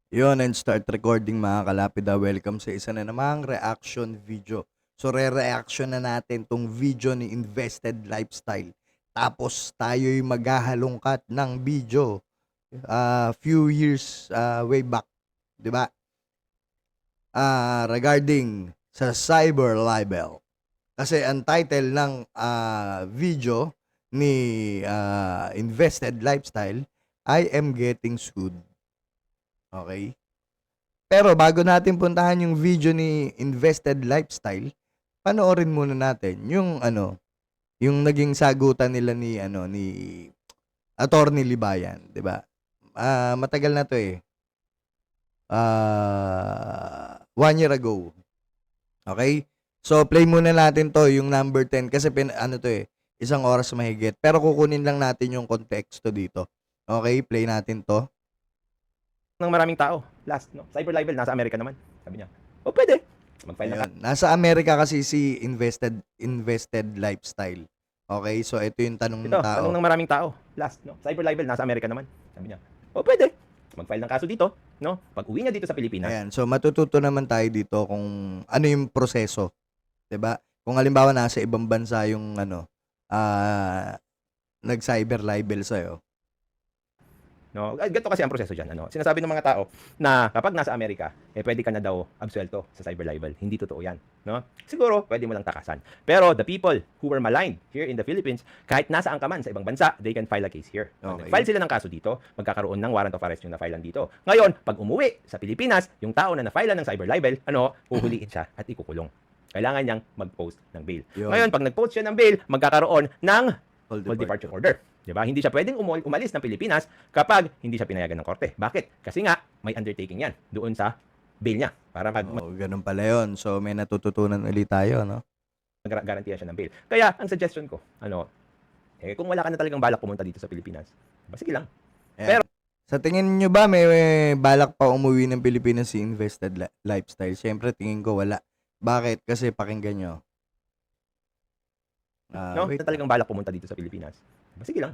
Yun, and start recording mga kalapida. Welcome sa isa na namang reaction video. So, re-reaction na natin tong video ni Invested Lifestyle. Tapos, tayo'y maghahalongkat ng video few years way back. 'Di ba? Regarding sa cyber libel. Kasi ang title ng video ni Invested Lifestyle, I am getting sued. Okay? Pero bago natin puntahan yung video ni Invested Lifestyle, panoorin muna natin yung yung naging sagutan nila ni Attorney Libayan, 'di ba? Matagal na 'to eh. 1 year ago. Okay? So play muna natin 'to, yung number 10 kasi 'to eh, 1 oras mahigit. Pero kukunin lang natin yung konteksto dito. Okay, play natin 'to. Ng maraming tao. Last, no? Cyber libel, nasa Amerika naman. Sabi niya, oh, pwede. Mag-file ng Ayun. Nasa Amerika kasi si Invested Lifestyle. Okay, so ito yung tanong ng ito, tao. tanong ng maraming tao. Last, no? Cyber libel, nasa Amerika naman. Sabi niya, oh, pwede. Mag-file ng kaso dito, no? Pag uwi niya dito sa Pilipinas. Ayan, so matututo naman tayo dito kung ano yung proseso, 'di ba? Kung halimbawa nasa ibang bansa yung nag-cyber libel sa'yo. No, ganito kasi ang proseso diyan, ano. Sinasabi ng mga tao na kapag nasa Amerika, pwede ka na daw absuelto sa cyber libel. Hindi totoo 'yan, no? Siguro pwede mo lang takasan. Pero the people who were maligned here in the Philippines, kahit nasaan ka man sa ibang bansa, they can file a case here. Okay. File sila ng kaso dito, magkakaroon ng warrant of arrest yung na-filean dito. Ngayon, pag umuwi sa Pilipinas, yung tao na na-file ng cyber libel, huhulihin siya at ikukulong. Kailangan niyang mag-post ng bail. Yun. Ngayon, pag nag-post siya ng bail, magkakaroon ng Hold full departure order. Diba? Hindi siya pwedeng umalis ng Pilipinas kapag hindi siya pinayagan ng korte. Bakit? Kasi nga, may undertaking yan doon sa bail niya. Para ganun pala yun. So, may natututunan ulit tayo, no? mag-garantiya siya ng bail. Kaya, ang suggestion ko, kung wala ka na talagang balak pumunta dito sa Pilipinas, sige lang. Ayan. Pero, sa tingin nyo ba may balak pa umuwi ng Pilipinas si Invested Lifestyle? Siyempre, tingin ko wala. Bakit? Kasi pakinggan nyo. na talagang balak pumunta dito sa Pilipinas, sige lang.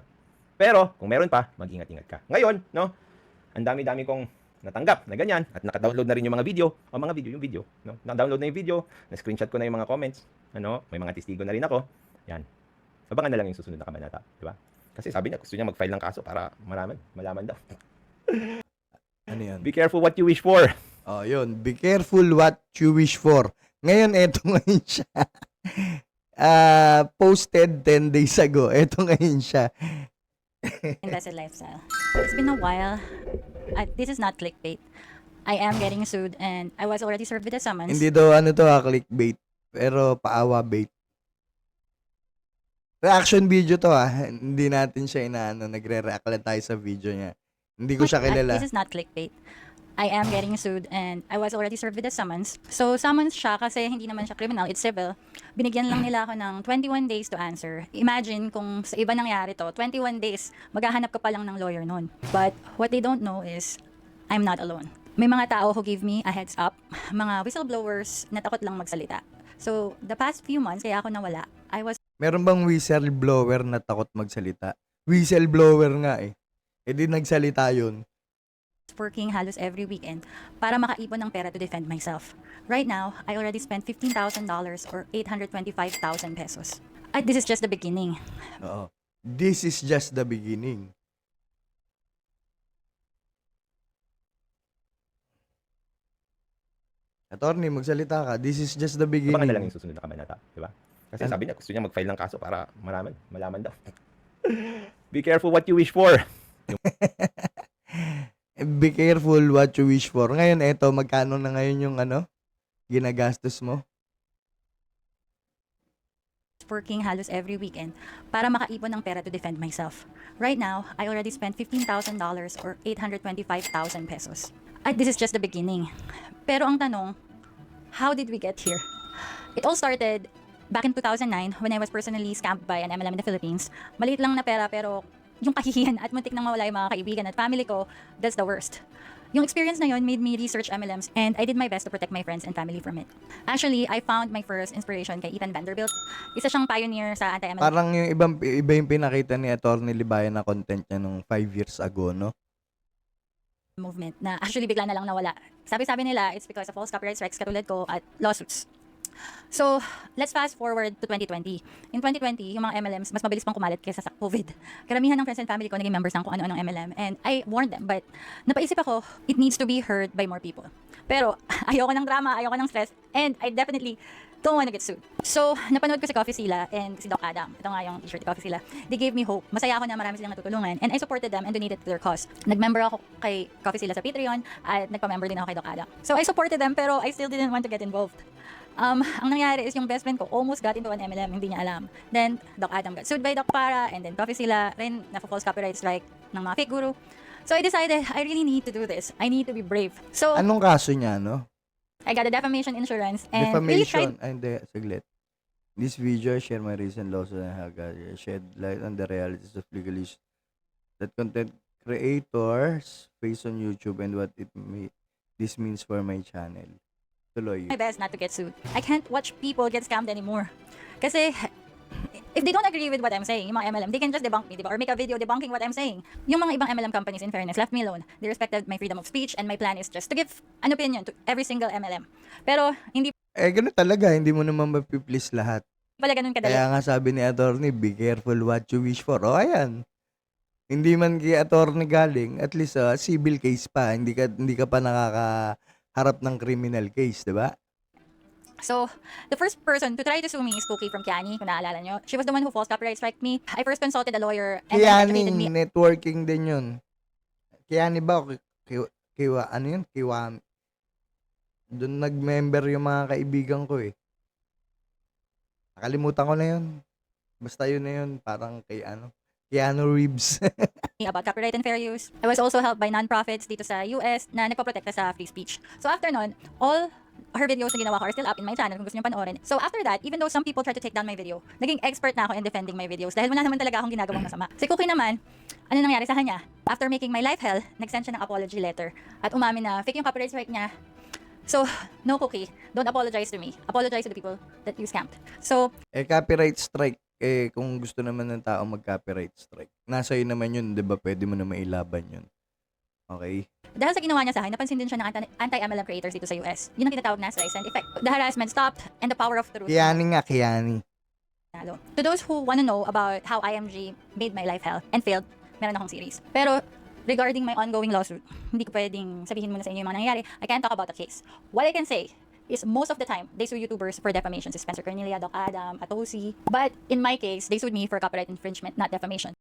Pero, kung meron pa, mag-ingat-ingat ka. Ngayon, ang dami-dami kong natanggap na ganyan at naka-download na rin yung mga video, yung video, na-download na yung video, na-screenshot ko na yung mga comments, may mga testigo na rin ako. Yan. Abangan na lang yung susunod na kabanata, di ba? Kasi sabi niya, gusto niya mag-file ng kaso para malaman daw. Ano yun? Be careful what you wish for. Oh, yun. Be careful what you wish for. Ngayon, eto ngayon siya. Posted 10 days ago. Eto ngayon siya. Invested Lifestyle. It's been a while. This is not clickbait. I am getting sued and I was already served with a summons. Hindi daw clickbait. Pero paawa bait. Reaction video to Hindi natin siya nagre-react lang tayo sa video niya. Hindi ko siya kilala. This is not clickbait. I am getting sued and I was already served with a summons. So summons siya kasi hindi naman siya criminal, it's civil. Binigyan lang nila ako ng 21 days to answer. Imagine kung sa iba nangyari to, 21 days, maghahanap ka pa lang ng lawyer noon. But what they don't know is I'm not alone. May mga tao who give me a heads up, mga whistleblowers na takot lang magsalita. So the past few months, kaya ako nawala, I was Meron bang whistleblower na takot magsalita? Whistleblower nga eh. E di nagsalita yun. working halos every weekend para makaipon ng pera to defend myself. Right now, I already spent $15,000 or 825,000 pesos. At this is just the beginning. Oo. This is just the beginning. Attorney, magsalita ka. This is just the beginning. Abangan na lang yung susunod na kabanata, di ba? Kasi sabi niya, gusto niya mag-file ng kaso para malaman daw. Be careful what you wish for. Be careful what you wish for. Ngayon, eto, magkano na ngayon yung ginagastos mo? Working halos every weekend para makaipon ng pera to defend myself. Right now, I already spent $15,000 or 825,000 pesos. At this is just the beginning. Pero ang tanong, how did we get here? It all started back in 2009 when I was personally scammed by an MLM in the Philippines. Maliit lang na pera pero yung kahihiyan at muntik nang mawala yung mga kaibigan at family ko, that's the worst. Yung experience na yun made me research MLMs and I did my best to protect my friends and family from it. Actually, I found my first inspiration kay Ethan Vanderbilt. Isa siyang pioneer sa anti-MLM. Parang yung iba yung pinakita ni Attorney Libayan na content niya nung 5 years ago, no? movement na actually bigla na lang nawala. Sabi-sabi nila, it's because of false copyright strikes katulad ko at lawsuits. So, let's fast forward to 2020. In 2020, yung mga MLMs, mas mabilis pang kumalat kaysa sa COVID. Karamihan ng friends and family ko naging members ng kung ano-anong MLM. And I warned them, but napaisip ako, it needs to be heard by more people. Pero, ayoko ng drama, ayoko ng stress, and I definitely don't want to get sued. So, napanood ko si Coffee Sila and si Doc Adam. Ito nga yung t-shirt ni Coffee Sila. They gave me hope. Masaya ako na marami silang natutulungan. And I supported them and donated to their cause. Nag-member ako kay Coffee Sila sa Patreon at nagpa-member din ako kay Doc Adam. So, I supported them pero I still didn't want to get involved. Ang nangyari is yung best friend ko almost got into an MLM, hindi niya alam. Then, Doc Adam got sued by Doc Para, and then Coffee Sila rin na-false copyright strike ng mga fake guru. So, I decided, I really need to do this. I need to be brave. So, Anong kaso niya, no? I got a defamation insurance and really tried. Defamation. Ay, hindi. Saglit. This video, I share my recent lawsuit and have shed light on the realities of legal issues that content creators face on YouTube and what this means for my channel. Tuloy. My best not to get sued. I can't watch people get scammed anymore. Kasi, if they don't agree with what I'm saying, yung mga MLM, they can just debunk me, diba? Or make a video debunking what I'm saying. Yung mga ibang MLM companies, in fairness, left me alone. They respected my freedom of speech and my plan is just to give an opinion to every single MLM. Pero, hindi Ganun talaga. Hindi mo naman mapiplease lahat. pala ganun kadali. Kaya nga sabi ni attorney, be careful what you wish for. O, ayan. Hindi man kay attorney galing, at least civil case pa. Hindi ka pa nakakaharap ng criminal case, di ba? So, the first person to try to sue me is Cookie from Kiani, kung naalala nyo. She was the one who false copyright striked me. I first consulted a lawyer and then activated me. Networking din yun. Kiyani ba? Ano yun? Kiwami. Doon nag-member yung mga kaibigan ko eh. Nakalimutan ko na yun. Basta yun na yun. Parang Keanu Reeves. About copyright and fair use. I was also helped by non-profits dito sa US na nagpaprotekta sa free speech. So after nun, all her videos na ginawa ko are still up in my channel kung gusto nyo panoorin. So after that, even though some people try to take down my video, naging expert na ako in defending my videos dahil wala naman talaga akong ginagawang masama. Si Cookie naman, ano nangyari sa kanya? After making my life hell, nag-send siya ng apology letter at umamin na fake yung copyright strike niya. So, no Cookie, don't apologize to me. Apologize to the people that you scammed. So, Copyright strike. Kung gusto naman ng tao mag-copyright strike. Nasa iyo naman yun, di ba? Pwede mo na mailaban yun. Okay? dahil sa ginawa niya sa akin, napansin din siya ng anti-MLM creators dito sa US. Yun ang tinatawag na rise and effect. The harassment stopped and the power of truth. Kiyani. To those who want to know about how IMG made my life hell and failed, meron akong series. Pero regarding my ongoing lawsuit, hindi ko pwedeng sabihin muna sa inyo yung mga nangyayari. I can't talk about the case. What I can say is most of the time, they sue YouTubers for defamation. Si Spencer Cornelia, Doc Adam, Atosi. But in my case, they sued me for copyright infringement, not defamation.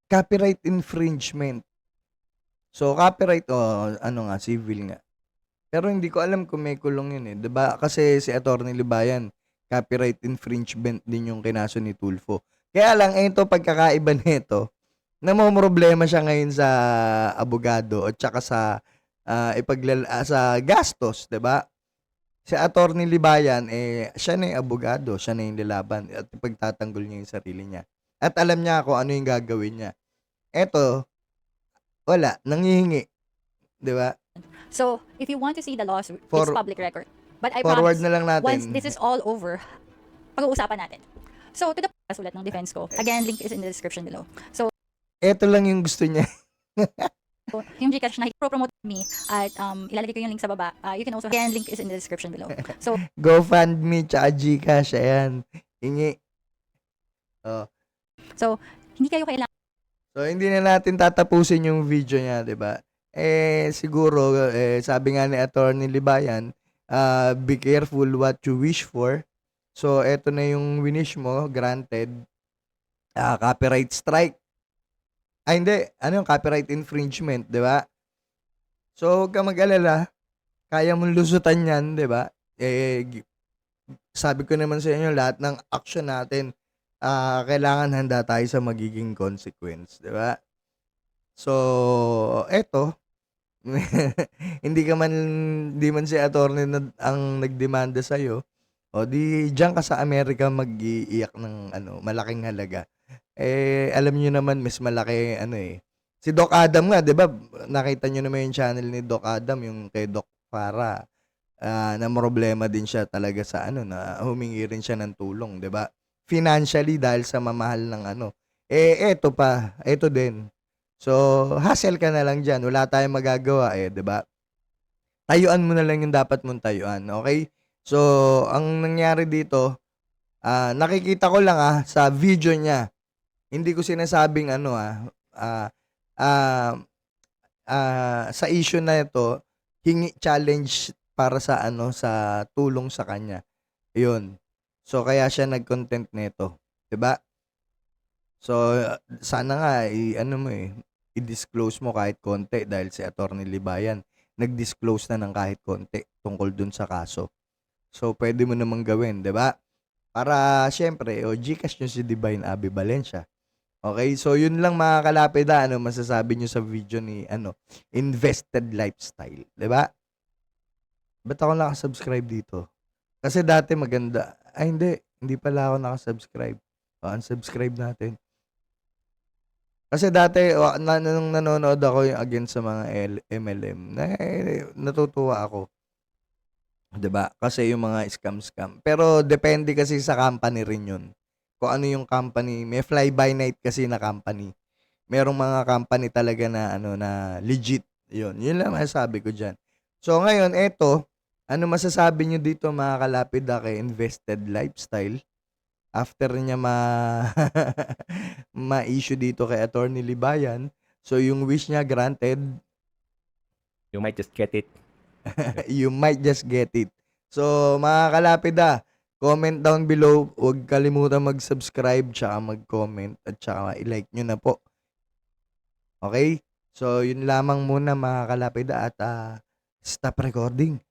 Copyright infringement. So, copyright, civil nga. Pero hindi ko alam kung may kulong yun eh. Diba? Kasi si Atty. Libayan, copyright infringement din yung kinaso ni Tulfo. Kaya lang, ito, pagkakaiba nito, namomroblema siya ngayon sa abogado at saka sa sa gastos, diba? Si Atty. Libayan, siya na yung abogado, siya na yung lalaban at ipagtatanggol niya yung sarili niya. At alam niya kung ano yung gagawin niya. Eto, wala, nangihingi. Di ba? So, if you want to see the lawsuit, it's public record. But I forward promise, na lang natin. once this is all over, pag-uusapan natin. So, to the sulat ng defense ko, again, link is in the description below. So, eto lang yung gusto niya. yung Gcash na pro-promote me at ilalagay ko yung link sa baba. You can also, again, link is in the description below. So, GoFundMe tsaka Gcash, ayan. Hingi. Oh. So, hindi kayo kailangan. So, hindi na natin tatapusin yung video niya, di ba? Siguro, sabi nga ni Atty. Libayan, be careful what you wish for. So, eto na yung winish mo, granted. Copyright strike. Hindi. Ano yung copyright infringement, di ba? So, huwag ka mag-alala. Kaya mong lusutan yan, di ba? Sabi ko naman sa inyo, lahat ng action natin, kailangan handa tayo sa magiging consequence, di ba? So, eto, hindi man si attorney ang nagdemanda sa'yo, o di diyan ka sa Amerika mag-iiyak ng malaking halaga. Alam niyo naman, mas malaki, si Doc Adam nga, di ba? Nakita niyo naman yung channel ni Doc Adam, yung kay Doc Para, na problema din siya talaga sa na humingi rin siya ng tulong, di ba? Financially dahil sa mamahal ng eto din. So, hassle ka na lang dyan. Wala tayong magagawa eh, 'di ba? Tayuan mo na lang yung dapat mong tayuan, okay? So, ang nangyari dito, nakikita ko lang sa video niya. Hindi ko sinasabing ano ah, ah, sa issue na ito, hingi challenge para sa ano, sa tulong sa kanya. 'Yun. So, kaya siya nag-content nito, 'di ba? So, sana nga ano mo i-disclose mo kahit konti dahil si Attorney Libayan nag-disclose na ng kahit konti tungkol dun sa kaso. So, pwede mo namang gawin, 'di ba? Para siyempre, GCash nyo si Divine Abby Valencia. Okay? So, yun lang mga kalapida. Ano masasabi nyo sa video ni Invested Lifestyle? 'Di ba? Ba't ako nakasubscribe dito? Kasi dati maganda. Ay, hindi. Hindi pala ako nakasubscribe. Unsubscribe natin. Kasi dati, nung nanonood ako yung against sa mga MLM, natutuwa ako. 'Di ba? Kasi yung mga scam. Pero depende kasi sa company rin yun. Kung ano yung company, may fly by night kasi na company. Merong mga company talaga na na legit. Yun lang masasabi ko diyan. So ngayon eto, ano masasabi niyo dito mga kalapida kay Invested Lifestyle? After niya ma-issue dito kay Attorney Libayan, so yung wish niya granted, You might just get it. you might just get it. So, mga kalapida, comment down below. Huwag kalimutan mag-subscribe, tsaka mag-comment, at tsaka i-like nyo na po. Okay? So, yun lamang muna mga kalapida at stop recording.